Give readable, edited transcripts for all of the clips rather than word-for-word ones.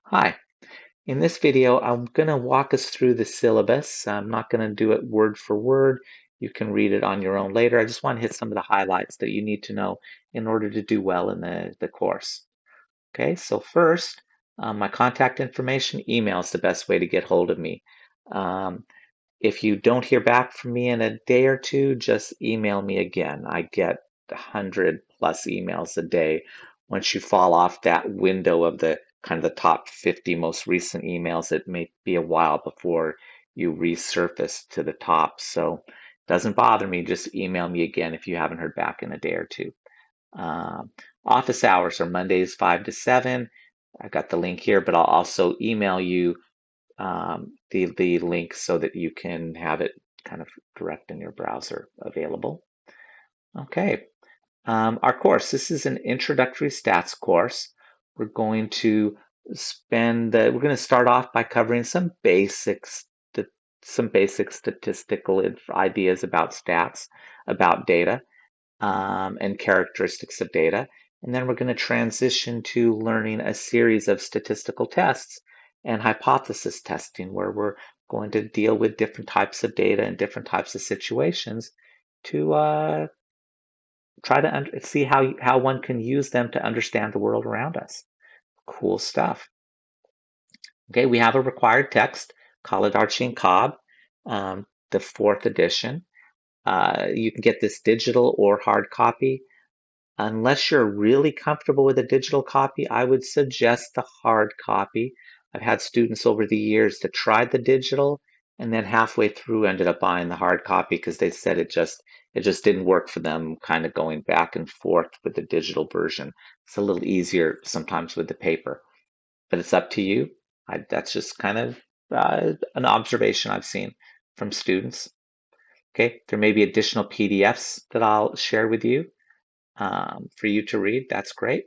Hi, in this video, I'm going to walk us through the syllabus. I'm not going to do it word for word. You can read it on your own later. I just want to hit some of the highlights that you need to know in order to do well in the course. Okay, so first, my contact information, email is the best way to get hold of me. Um, if you don't hear back from me in a day or two, just email me again. I get 100 plus emails a day. Once you fall off that window of the kind of the top 50 most recent emails, it may be a while before you resurface to the top. So it doesn't bother me. Just email me again if you haven't heard back in a day or two. Um, Office hours are Mondays 5 to 7. I've got the link here, but I'll also email you the link so that you can have it kind of direct in your browser available. Okay, our course, this is an introductory stats course. We're going to we're going to start off by covering some basic statistical ideas about stats, about data, and characteristics of data. And then we're going to transition to learning a series of statistical tests and hypothesis testing, where we're going to deal with different types of data and different types of situations to try to see how one can use them to understand the world around us. Cool stuff. Okay, we have a required text, College Archie and Cobb, the fourth edition. You can get this digital or hard copy. Unless you're really comfortable with a digital copy, I would suggest the hard copy. I've had students over the years that tried the digital and then halfway through ended up buying the hard copy because they said it just didn't work for them, kind of going back and forth with the digital version. It's a little easier sometimes with the paper, but it's up to you. That's just kind of an observation I've seen from students. Okay, there may be additional PDFs that I'll share with you for you to read. That's great.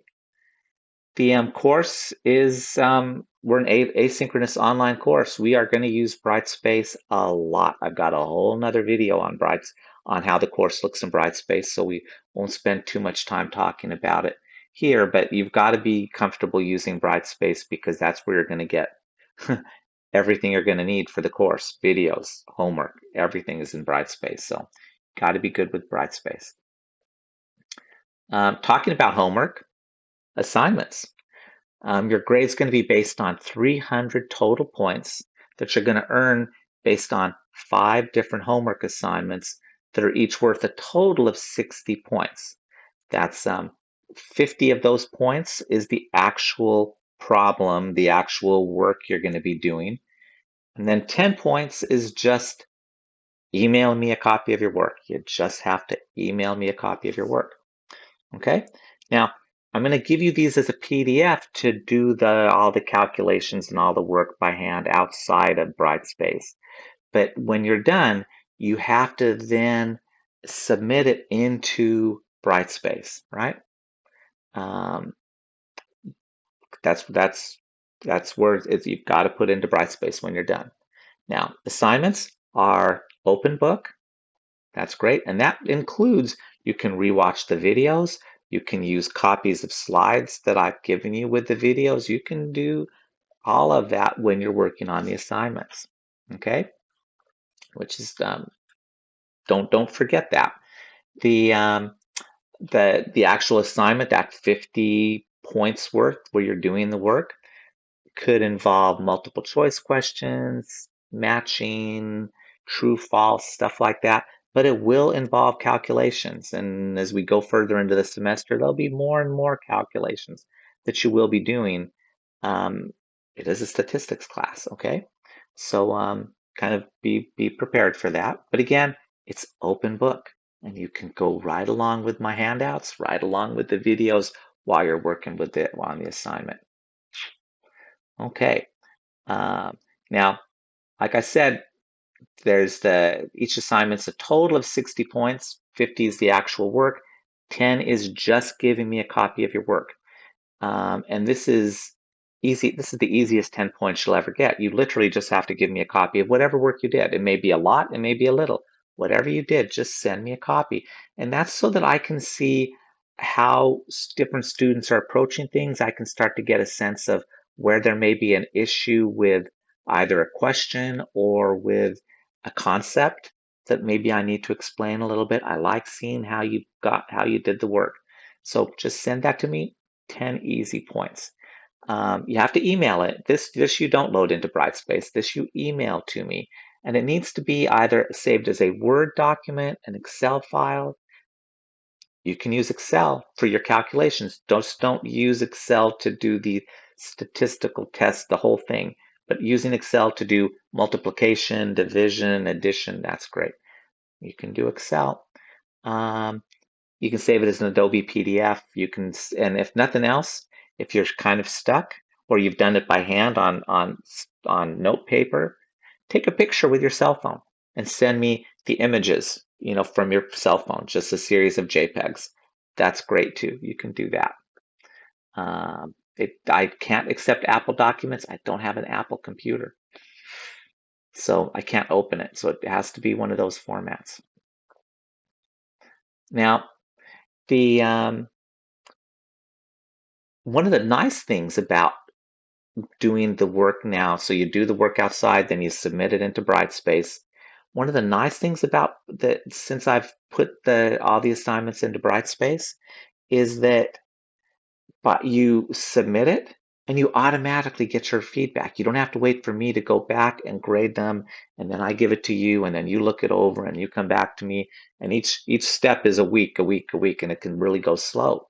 The course is, we're an asynchronous online course. We are going to use Brightspace a lot. I've got a whole nother video on on how the course looks in Brightspace, so we won't spend too much time talking about it here, but you've got to be comfortable using Brightspace because that's where you're going to get everything you're going to need for the course, videos, homework, everything is in Brightspace. So got to be good with Brightspace. Talking about homework, assignments. Your grade's going to be based on 300 total points that you're going to earn based on 5 different homework assignments that are each worth a total of 60 points. That's 50 of those points is the actual problem, the actual work you're going to be doing. And then 10 points is just email me a copy of your work. You just have to email me a copy of your work. Okay? Now, I'm going to give you these as a PDF to do all the calculations and all the work by hand outside of Brightspace. But when you're done, you have to then submit it into Brightspace, right? Um, that's where you've got to put into Brightspace when you're done. Now, assignments are open book. That's great. And that includes you can rewatch the videos. You can use copies of slides that I've given you with the videos. You can do all of that when you're working on the assignments. Okay, which is don't forget that the the actual assignment, that 50 points worth where you're doing the work, could involve multiple choice questions, matching, true, false, stuff like that. But it will involve calculations. And as we go further into the semester, there'll be more and more calculations that you will be doing. Um, it is a statistics class, okay? So kind of be prepared for that. But again, it's open book. And you can go right along with my handouts, right along with the videos while you're working with it on the assignment. Okay. Um, Now, like I said, each assignment's a total of 60 points. 50 is the actual work. 10 is just giving me a copy of your work. And this is easy. This is the easiest 10 points you'll ever get. You literally just have to give me a copy of whatever work you did. It may be a lot, it may be a little. Whatever you did, just send me a copy. And that's so that I can see how different students are approaching things. I can start to get a sense of where there may be an issue with either a question or with a concept that maybe I need to explain a little bit. I like seeing how you did the work. So just send that to me. 10 easy points. You have to email it. This you don't load into Brightspace. This you email to me. And it needs to be either saved as a Word document, an Excel file. You can use Excel for your calculations. Just don't use Excel to do the statistical test, the whole thing. But using Excel to do multiplication, division, addition, that's great. You can do Excel. Um, you can save it as an Adobe PDF. And if nothing else, if you're kind of stuck or you've done it by hand on note paper, take a picture with your cell phone and send me the images, from your cell phone, just a series of JPEGs. That's great too. You can do that. I can't accept Apple documents. I don't have an Apple computer, so I can't open it. So it has to be one of those formats. Now, the one of the nice things about doing the work now, so you do the work outside, then you submit it into Brightspace. One of the nice things about that, since I've put all the assignments into Brightspace, is that but you submit it and you automatically get your feedback. You don't have to wait for me to go back and grade them, and then I give it to you, and then you look it over and you come back to me. And each step is a week, and it can really go slow.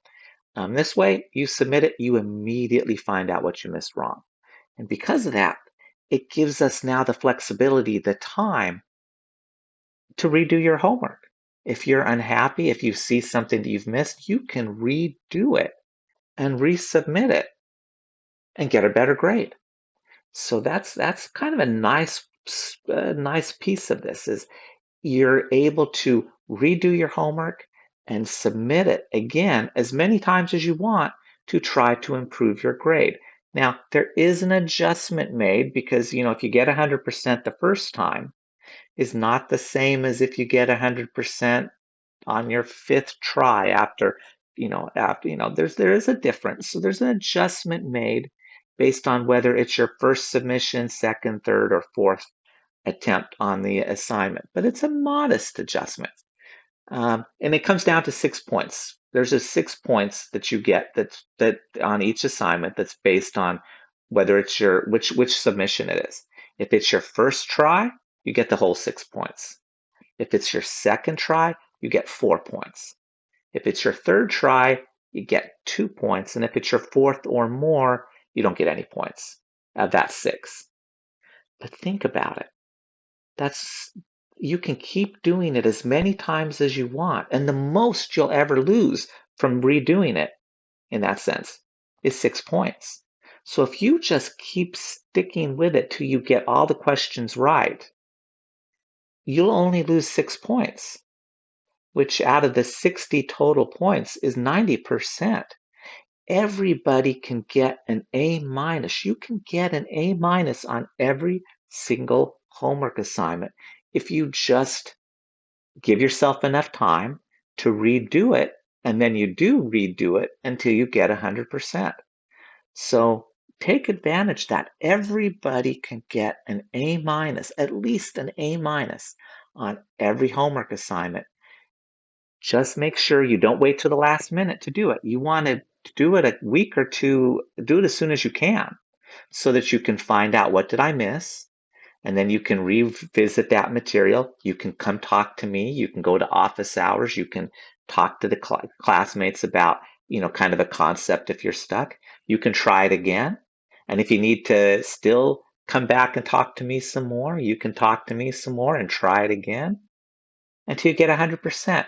This way, you submit it, you immediately find out what you missed wrong. And because of that, it gives us now the flexibility, the time to redo your homework. If you're unhappy, if you see something that you've missed, you can redo it and resubmit it and get a better grade. So that's kind of a nice piece of this is you're able to redo your homework and submit it again as many times as you want to try to improve your grade. Now, there is an adjustment made because, if you get 100% the first time is not the same as if you get 100% on your fifth try there is a difference. So there's an adjustment made based on whether it's your first submission, second, third, or fourth attempt on the assignment. But it's a modest adjustment. And it comes down to 6 points. There's a 6 points that you get that on each assignment that's based on whether it's which submission it is. If it's your first try, you get the whole 6 points. If it's your second try, you get 4 points. If it's your third try, you get 2 points. And if it's your fourth or more, you don't get any points. That's 6. But think about it. You can keep doing it as many times as you want. And the most you'll ever lose from redoing it, in that sense, is 6 points. So if you just keep sticking with it till you get all the questions right, you'll only lose 6 points, which out of the 60 total points is 90%. Everybody can get an A minus. You can get an A minus on every single homework assignment if you just give yourself enough time to redo it, and then you do redo it until you get 100%. So take advantage that everybody can get an A minus, at least an A minus on every homework assignment. Just make sure you don't wait till the last minute to do it. You want to do it a week or two, do it as soon as you can so that you can find out what did I miss, and then you can revisit that material. You can come talk to me. You can go to office hours. You can talk to the classmates about, kind of a concept if you're stuck. You can try it again. And if you need to still come back and talk to me some more, you can talk to me some more and try it again until you get 100%.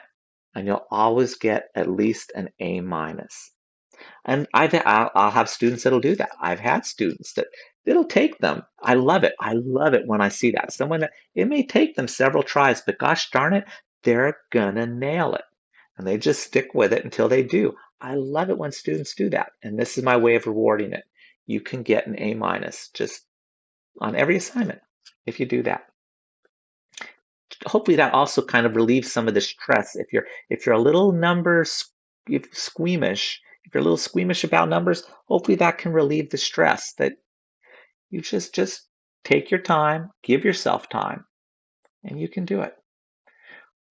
And you'll always get at least an A minus. And I'll have students that'll do that. I've had students that it'll take them. I love it. I love it when I see that. Someone that it may take them several tries, but gosh darn it, they're gonna nail it. And they just stick with it until they do. I love it when students do that. And this is my way of rewarding it. You can get an A minus just on every assignment if you do that. Hopefully that also kind of relieves some of the stress. If you're a little squeamish, If you're a little squeamish about numbers, hopefully that can relieve the stress that you just take your time, give yourself time, and you can do it.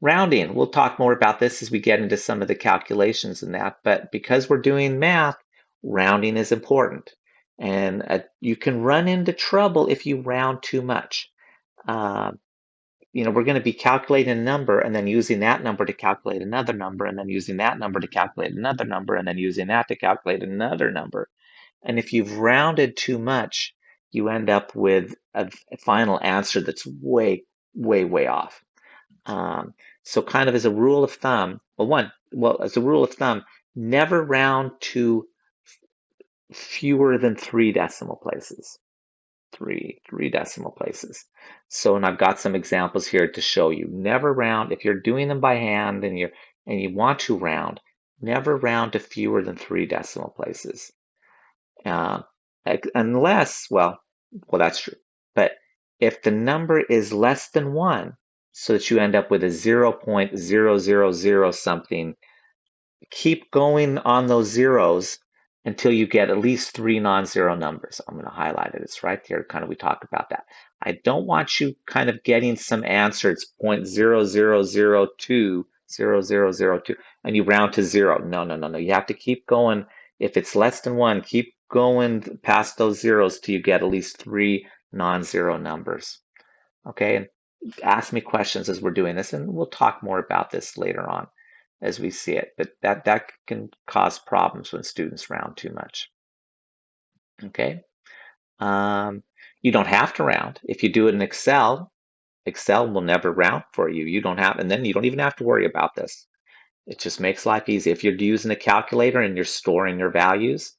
Rounding, we'll talk more about this as we get into some of the calculations in that, but because we're doing math, rounding is important. And you can run into trouble if you round too much. Uh, we're going to be calculating a number and then using that number to calculate another number and then using that number to calculate another number and then using that to calculate another number. And if you've rounded too much, you end up with a final answer that's way, way, way off. So kind of as a rule of thumb, as a rule of thumb, never round to fewer than 3 decimal places. Three decimal places. So, and I've got some examples here to show you. Never round, if you're doing them by hand and you want to round, never round to fewer than 3 decimal places. Unless, well, that's true. But if the number is less than 1, so that you end up with a 0.000 something, keep going on those zeros until you get at least 3 non-zero numbers. I'm going to highlight it. It's right there. Kind of, we talked about that. I don't want you kind of getting some answer. It's 0.0002, and you round to 0. No. You have to keep going. If it's less than 1, keep going past those zeros till you get at least 3 non-zero numbers. Okay, and ask me questions as we're doing this, and we'll talk more about this later on as we see it. But that can cause problems when students round too much. Okay, you don't have to round. If you do it in Excel, Excel will never round for you. You don't have, and then you don't even have to worry about this. It just makes life easy. If you're using a calculator and you're storing your values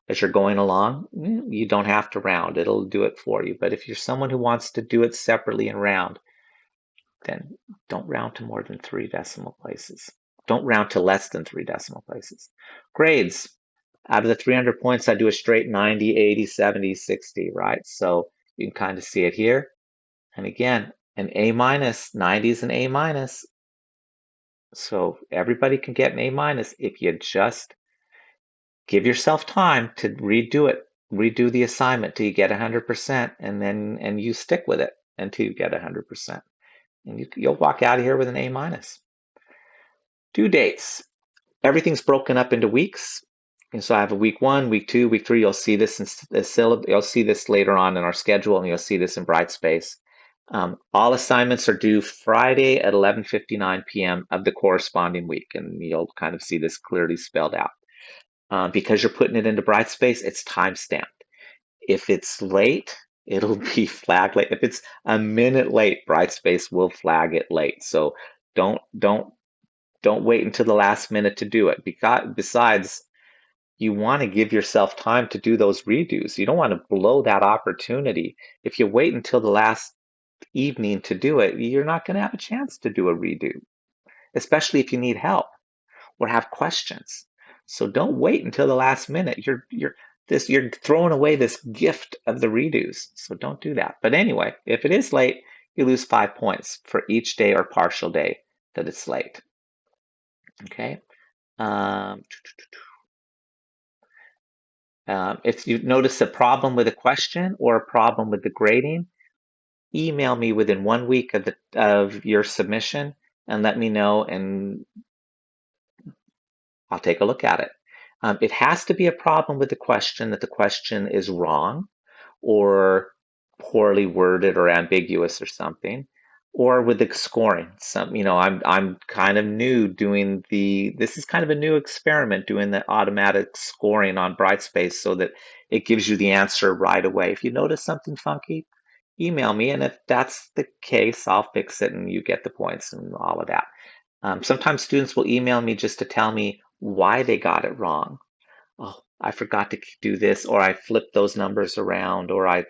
as you're going along, you don't have to round. It'll do it for you. But if you're someone who wants to do it separately and round, then don't round to more than 3 decimal places. Don't round to less than 3 decimal places. Grades. Out of the 300 points, I do a straight 90, 80, 70, 60, right? So you can kind of see it here. And again, an A minus, 90 is an A minus. So everybody can get an A minus if you just give yourself time to redo it, redo the assignment till you get 100%, and you stick with it until you get 100%. And you'll walk out of here with an A minus. Due dates. Everything's broken up into weeks. And so I have a week 1, week 2, week 3. You'll see this in the syllabus. You'll see this later on in our schedule, and you'll see this in Brightspace. All assignments are due Friday at 11:59 p.m. of the corresponding week, and you'll kind of see this clearly spelled out. Because you're putting it into Brightspace, it's time-stamped. If it's late, it'll be flagged late. If it's a minute late, Brightspace will flag it late. So don't wait until the last minute to do it. Because besides, you want to give yourself time to do those redos. You don't want to blow that opportunity. If you wait until the last evening to do it, you're not going to have a chance to do a redo, especially if you need help or have questions. So don't wait until the last minute. You're throwing away this gift of the redos. So don't do that. But anyway, if it is late, you lose 5 points for each day or partial day that it's late. Okay. If you notice a problem with a question or a problem with the grading, email me within 1 week of your submission and let me know, and I'll take a look at it. It has to be a problem with the question, that the question is wrong or poorly worded or ambiguous or something, or with the scoring. I'm kind of new doing this is kind of a new experiment, doing the automatic scoring on Brightspace so that it gives you the answer right away. If you notice something funky, email me, and if that's the case, I'll fix it and you get the points and all of that. Sometimes students will email me just to tell me why they got it wrong. Oh, I forgot to do this, or I flipped those numbers around, or I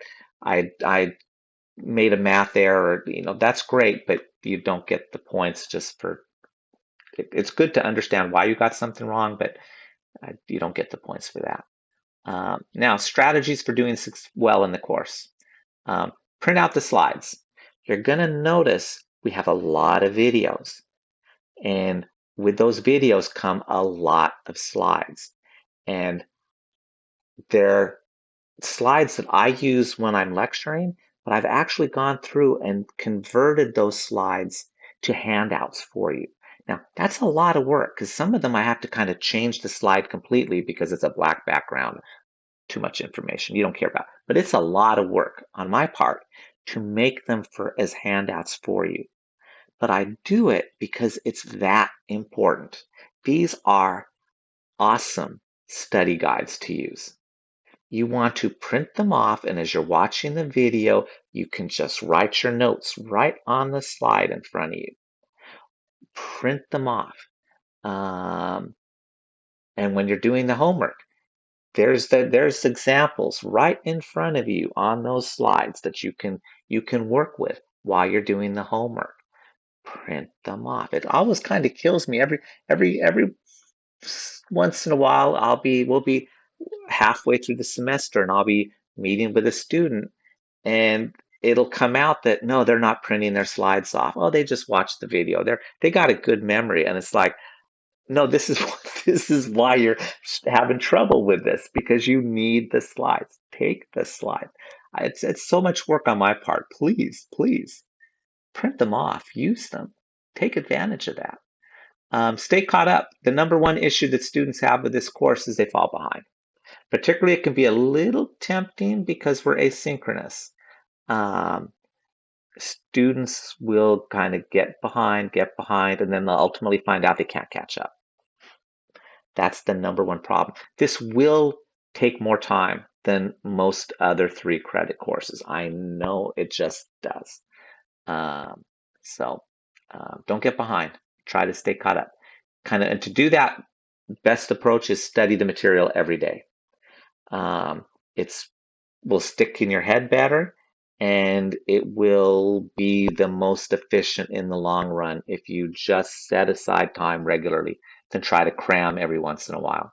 made a math error. That's great, but you don't get the points just for it's good to understand why you got something wrong, but you don't get the points for that. Now, strategies for doing well in the course. Print out the slides. You're going to notice we have a lot of videos, and with those videos come a lot of slides. And they're slides that I use when I'm lecturing, but I've actually gone through and converted those slides to handouts for you. Now, that's a lot of work because some of them I have to kind of change the slide completely because it's a black background, too much information you don't care about. But it's a lot of work on my part to make them as handouts for you. But I do it because it's that important. These are awesome study guides to use. You want to print them off, and as you're watching the video, you can just write your notes right on the slide in front of you. Print them off. Um, and when you're doing the homework, there's examples right in front of you on those slides that you can work with while you're doing the homework. Print them off. It always kind of kills me every once in a while. We'll be halfway through the semester and I'll be meeting with a student and it'll come out that no, they're not printing their slides off. Oh, they just watched the video. They got a good memory, and it's like, no, this is this is why you're having trouble with this because you need the slides. Take the slide. It's so much work on my part. Please, please print them off. Use them. Take advantage of that. Stay caught up. The number one issue that students have with this course is they fall behind. Particularly, it can be a little tempting because we're asynchronous. Um, Students will kind of get behind, and then they'll ultimately find out they can't catch up. That's the number one problem. This will take more time than most other 3-credit courses. I know it just does. Um, so don't get behind. Try to stay caught up. And to do that, best approach is study the material every day. It's will stick in your head better and it will be the most efficient in the long run if you just set aside time regularly than try to cram every once in a while.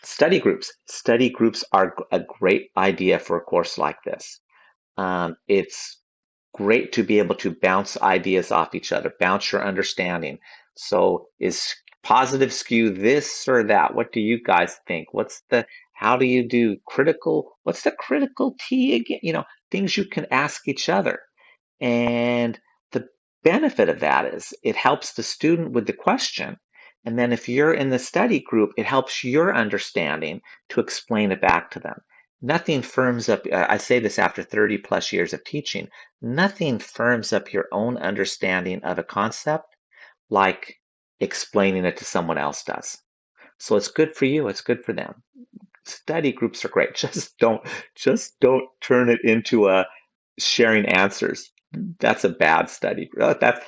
Study groups. Study groups are a great idea for a course like this. It's great to be able to bounce ideas off each other, bounce your understanding. So is positive skew this or that? What do you guys think? How do you do what's the critical T again? Things you can ask each other. And the benefit of that is it helps the student with the question. And then if you're in the study group, it helps your understanding to explain it back to them. Nothing firms up, I say this after 30 plus years of teaching, nothing firms up your own understanding of a concept like explaining it to someone else does. So it's good for you, it's good for them. Study groups are great. Just don't turn it into a sharing answers. That's a bad study group. That's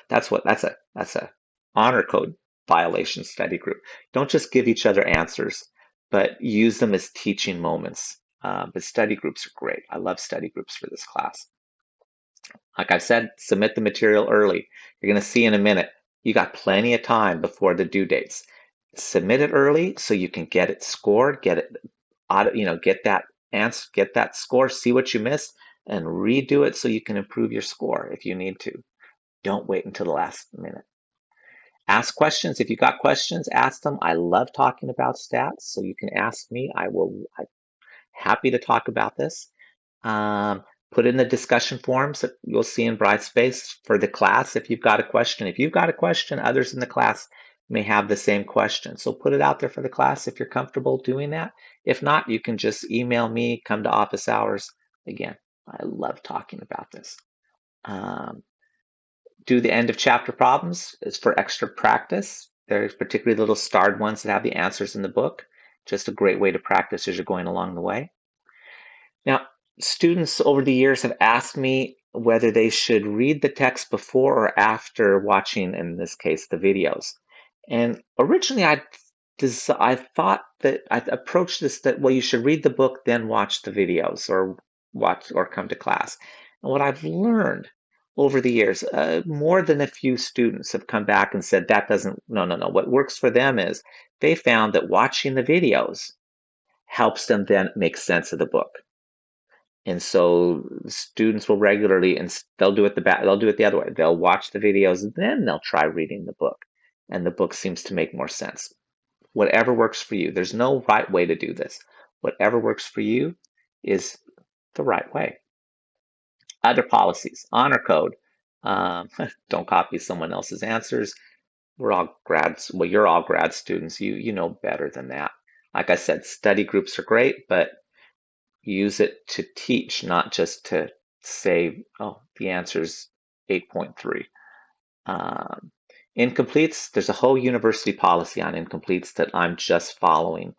a honor code violation study group. Don't just give each other answers, but use them as teaching moments. But study groups are great. I love study groups for this class. Like I said, submit the material early. You're going to see in a minute, you got plenty of time before the due dates. Submit it early so you can get it scored, get it get that answer, get that score, see what you missed, and redo it so you can improve your score if you need to. Don't wait until the last minute. Ask questions. If you got questions, ask them. I love talking about stats, so you can ask me. I'm happy to talk about this. Um, Put in the discussion forums that you'll see in Brightspace for the class if you've got a question. If you've got a question, others in the class may have the same question. So put it out there for the class if you're comfortable doing that. If not, you can just email me, come to office hours. Again, I love talking about this. Do the end of chapter problems is for extra practice. There's particularly little starred ones that have the answers in the book. Just a great way to practice as you're going along the way. Now, students over the years have asked me whether they should read the text before or after watching, in this case, the videos. And originally, I thought that I approached this that, well, you should read the book, then watch the videos or come to class. And what I've learned over the years, more than a few students have come back and said that doesn't, no, no, no. What works for them is they found that watching the videos helps them then make sense of the book. And so students will regularly, and they'll do it the other way. They'll watch the videos, and then they'll try reading the book. And the book seems to make more sense. Whatever works for you. There's no right way to do this. Whatever works for you is the right way. Other policies, honor code. Um, don't copy someone else's answers. We're all grads. Well, you're all grad students. You know better than that. Like I said, study groups are great, but use it to teach, not just to say, oh, the answer's 8.3. Um, Incompletes, there's a whole university policy on incompletes that I'm just following.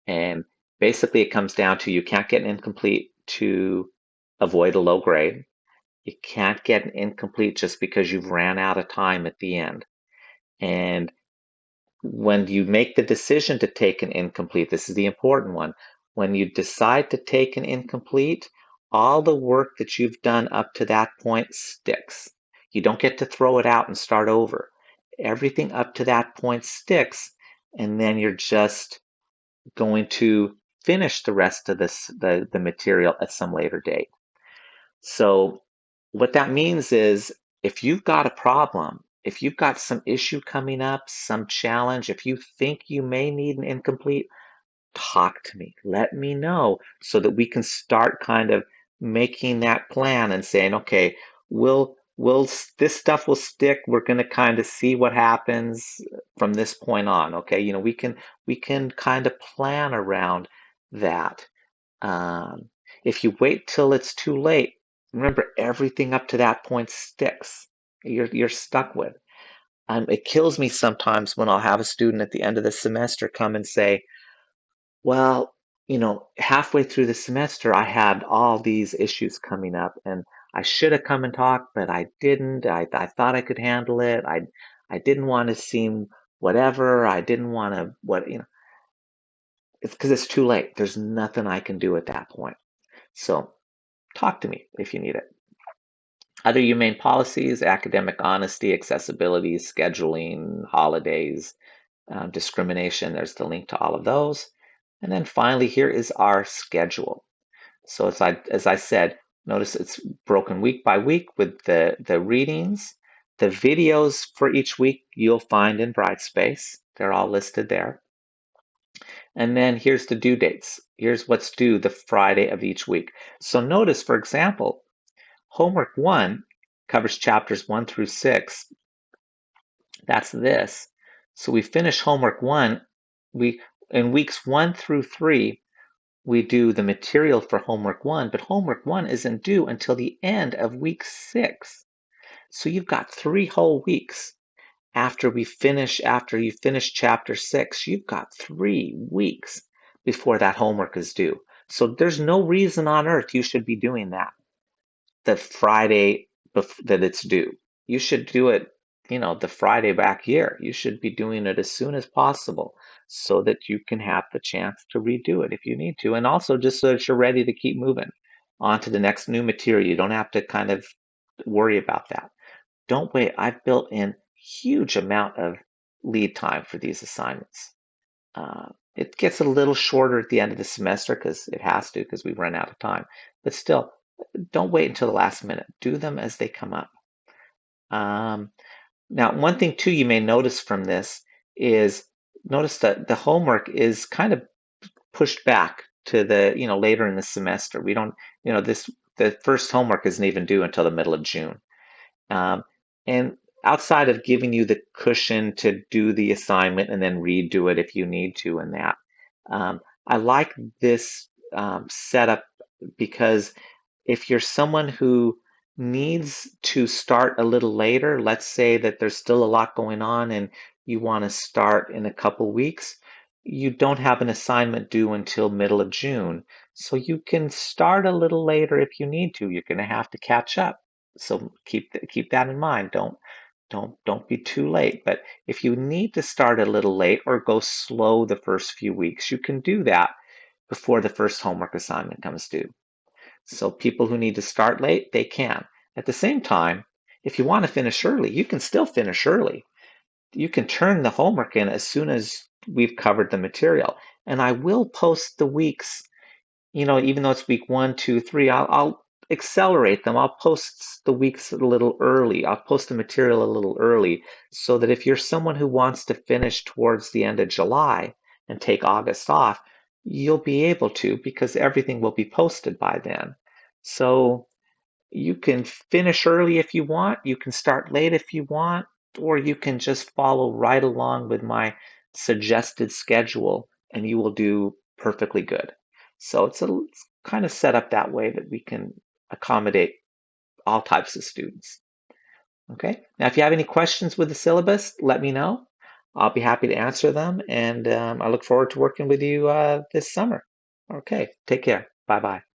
And basically, it comes down to you can't get an incomplete to avoid a low grade. You can't get an incomplete just because you've ran out of time at the end. And when you make the decision to take an incomplete, this is the important one. When you decide to take an incomplete, all the work that you've done up to that point sticks. You don't get to throw it out and start over. Everything up to that point sticks, and then you're just going to finish the rest of the material at some later date. So what that means is if you've got a problem, if you've got some issue coming up, some challenge, if you think you may need an incomplete, talk to me. Let me know so that we can start kind of making that plan and saying, okay, we'll this stuff will stick. We're going to kind of see what happens from this point on. Okay, we can kind of plan around that. Um, if you wait till it's too late, remember everything up to that point sticks. You're stuck with. It kills me sometimes when I'll have a student at the end of the semester come and say, well, halfway through the semester, I had all these issues coming up, and I should have come and talked, but I didn't. I thought I could handle it. I didn't want to seem whatever. I didn't want to it's because it's too late. There's nothing I can do at that point. So talk to me if you need it. Other humane policies, academic honesty, accessibility, scheduling, holidays, discrimination. There's the link to all of those. And then finally, here is our schedule. So as I said, notice it's broken week by week with the readings. The videos for each week you'll find in Brightspace. They're all listed there. And then here's the due dates. Here's what's due the Friday of each week. So notice, for example, homework 1 covers chapters 1 through 6. That's this. So we finish homework 1. In weeks 1 through 3, we do the material for homework 1, but homework 1 isn't due until the end of week 6. So you've got 3 whole weeks after you finish chapter 6. You've got 3 weeks before that homework is due. So there's no reason on earth you should be doing that the Friday that it's due. You should do it, the Friday back here. You should be doing it as soon as possible so that you can have the chance to redo it if you need to. And also just so that you're ready to keep moving on to the next new material. You don't have to kind of worry about that. Don't wait. I've built in huge amount of lead time for these assignments. It gets a little shorter at the end of the semester because it has to, because we've run out of time. But still, don't wait until the last minute. Do them as they come up. Now, one thing too you may notice from this is notice that the homework is kind of pushed back to the later in the semester. We don't the first homework isn't even due until the middle of June. And outside of giving you the cushion to do the assignment and then redo it if you need to in that, I like this setup because if you're someone who needs to start a little later, let's say that there's still a lot going on and you want to start in a couple weeks, you don't have an assignment due until middle of June. So you can start a little later if you need to. You're going to have to catch up. So keep that in mind. Don't be too late. But if you need to start a little late or go slow the first few weeks, you can do that before the first homework assignment comes due. So people who need to start late, they can. At the same time, if you want to finish early, you can still finish early. You can turn the homework in as soon as we've covered the material. And I will post the weeks, even though it's week 1, 2, 3, I'll accelerate them. I'll post the weeks a little early. I'll post the material a little early so that if you're someone who wants to finish towards the end of July and take August off, you'll be able to because everything will be posted by then. So you can finish early if you want, you can start late if you want, or you can just follow right along with my suggested schedule and you will do perfectly good. So it's kind of set up that way that we can accommodate all types of students. Okay. Now, if you have any questions with the syllabus, let me know. I'll be happy to answer them, and I look forward to working with you this summer. Okay. Take care. Bye bye.